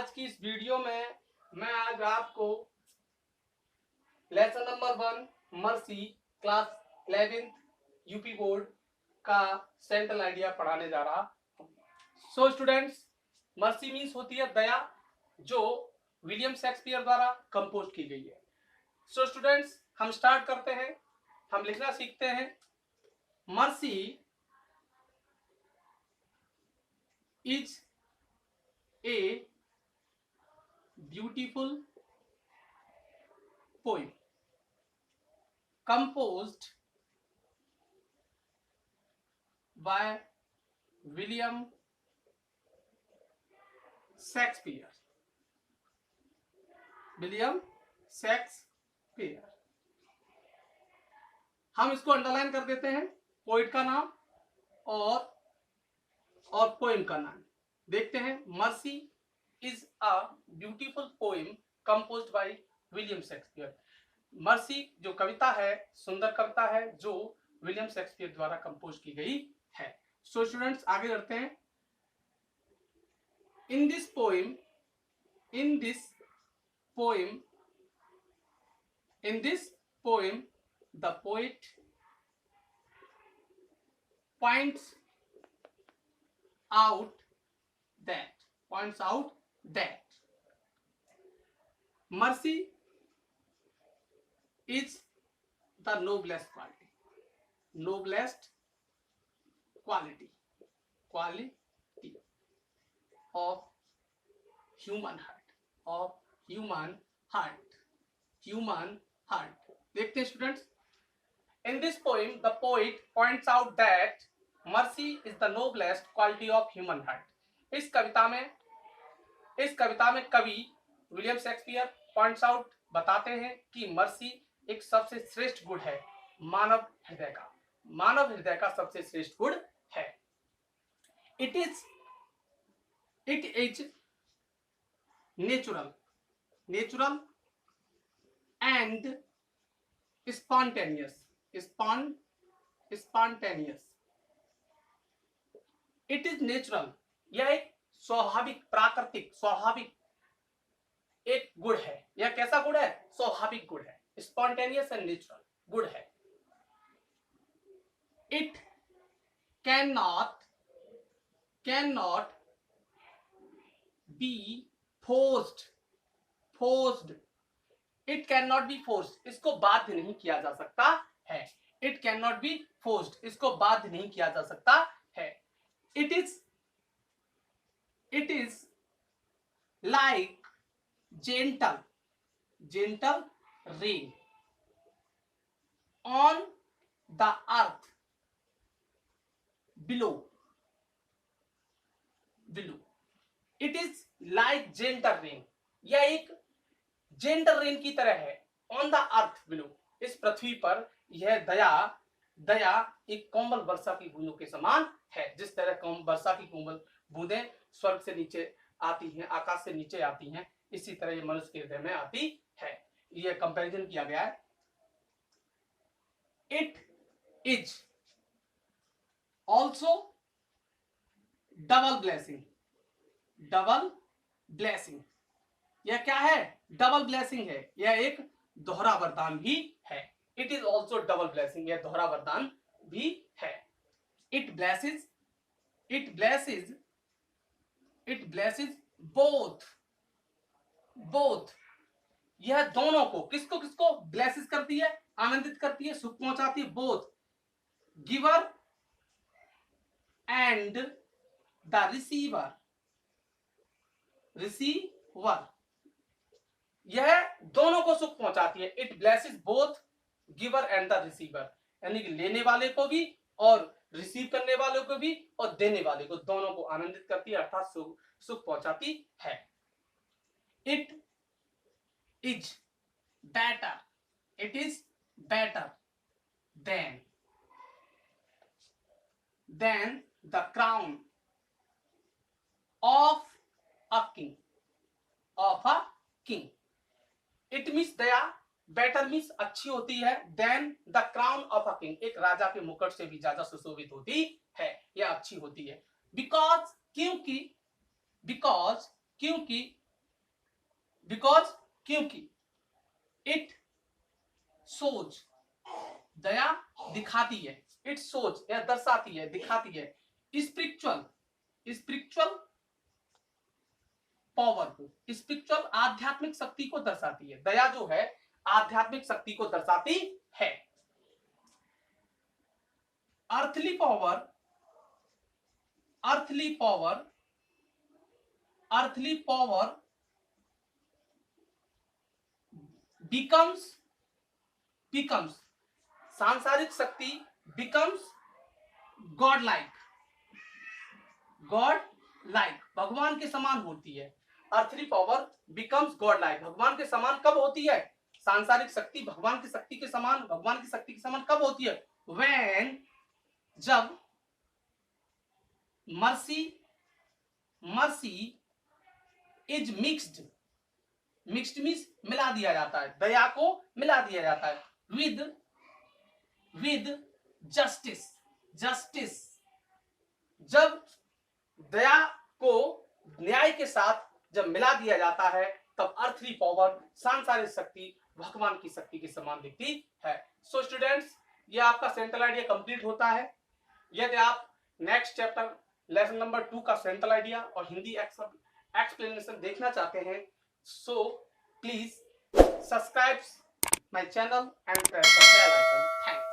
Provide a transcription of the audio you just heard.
आज की इस वीडियो में मैं आज आपको lesson number 1 mercy class 11th UP board का सेंट्रल आइडिया पढ़ाने जा रहा हूं। सो स्टूडेंट्स, मर्सी मीन्स होती है दया, जो विलियम शेक्सपियर द्वारा कंपोज की गई है। सो स्टूडेंट्स, हम स्टार्ट करते हैं। हम लिखना सीखते हैं। Mercy is a beautiful poem composed by William Shakespeare. William Shakespeare. हम इसको अंडरलाइन कर देते हैं, पोइट का नाम और पोएम का नाम। देखते हैं, mercy is a beautiful poem composed by William Shakespeare. Mercy जो कविता है, सुंदर कविता है, जो विलियम शेक्सपियर द्वारा कंपोज की गई है। सो स्टूडेंट्स, आगे बढ़ते हैं। In this poem the poet points out that mercy is the noblest quality of human heart। देखते हैं students, in this poem the poet points out that mercy is the noblest quality of human heart। इस कविता में कवि William Shakespeare points out बताते हैं कि mercy एक सबसे श्रेष्ठ गुण है मानव हृदय का सबसे श्रेष्ठ गुण है। It is natural and spontaneous. It is natural, यह एक स्वाभाविक एक गुण है। यह कैसा गुण है? स्वाभाविक गुण है। स्पॉन्टेनियस एंड नेचुरल गुण है। It can not be forced. It can not be forced, इसको बाध्य नहीं किया जा सकता है। It can not be forced, इसको बाध्य नहीं किया जा सकता है। It is like gentle rain on the earth below। It is like gentle rain, यह एक जेंटल रेन की तरह है। ऑन द अर्थ बिलो, इस पृथ्वी पर यह दया एक कोमल वर्षा की बूंदों के समान है। जिस तरह वर्षा की कोमल बूंदें स्वर्ग से नीचे आती हैं, आकाश से नीचे आती हैं, इसी तरह ये मनुष्य के हृदय में आती है। यह कंपैरिजन किया गया है। It is also double blessing. यह क्या है? डबल ब्लेसिंग है, यह एक दोहरा वरदान भी है। It is also double blessing, यह दोहरा वरदान भी है। It blesses both. यह दोनों को, किसको ब्लेसेस करती है? आनंदित करती है, सुख पहुंचाती है। Both giver and the receiver. यह दोनों को सुख पहुंचाती है। It blesses both giver and the receiver, यानी कि लेने वाले को भी और रिसीव करने वाले को भी और देने वाले को, दोनों को आनंदित करती है, अर्थात सुख पहुंचाती है। It is better than the crown of a king. It means दया, बेटर मीन्स अच्छी होती है, then the crown of a king, एक राजा के मुकुट से भी ज्यादा सुशोभित होती है, यह अच्छी होती है। बिकॉज क्योंकि बिकॉज क्योंकि इट सोच, दया दिखाती है, इट सोच या दर्शाती है, दिखाती है स्पिरिचुअल पावर को, स्पिरिचुअल आध्यात्मिक शक्ति को दर्शाती है। दया जो है आध्यात्मिक शक्ति को दर्शाती है। Earthly power, earthly power, earthly power becomes सांसारिक शक्ति becomes God like, God like भगवान के समान होती है। Earthly power becomes God like, भगवान के समान कब होती है? सांसारिक शक्ति भगवान की शक्ति के समान, भगवान की शक्ति के समान कब होती है? व्हेन, जब mercy is mixed, mixed means मिला दिया जाता है, दया को मिला दिया जाता है विद जस्टिस, जब दया को न्याय के साथ जब मिला दिया जाता है तब अर्थली पावर, सांसारिक शक्ति भगवान की शक्ति के समान दिखती है। सो स्टूडेंट्स, ये आपका सेंट्रल आइडिया कंप्लीट होता है। यदि आप नेक्स्ट चैप्टर लेसन नंबर 2 का सेंट्रल आइडिया और हिंदी एक्सप्लेनेशन देखना चाहते हैं, so please subscribe my channel and press the bell icon. Thanks.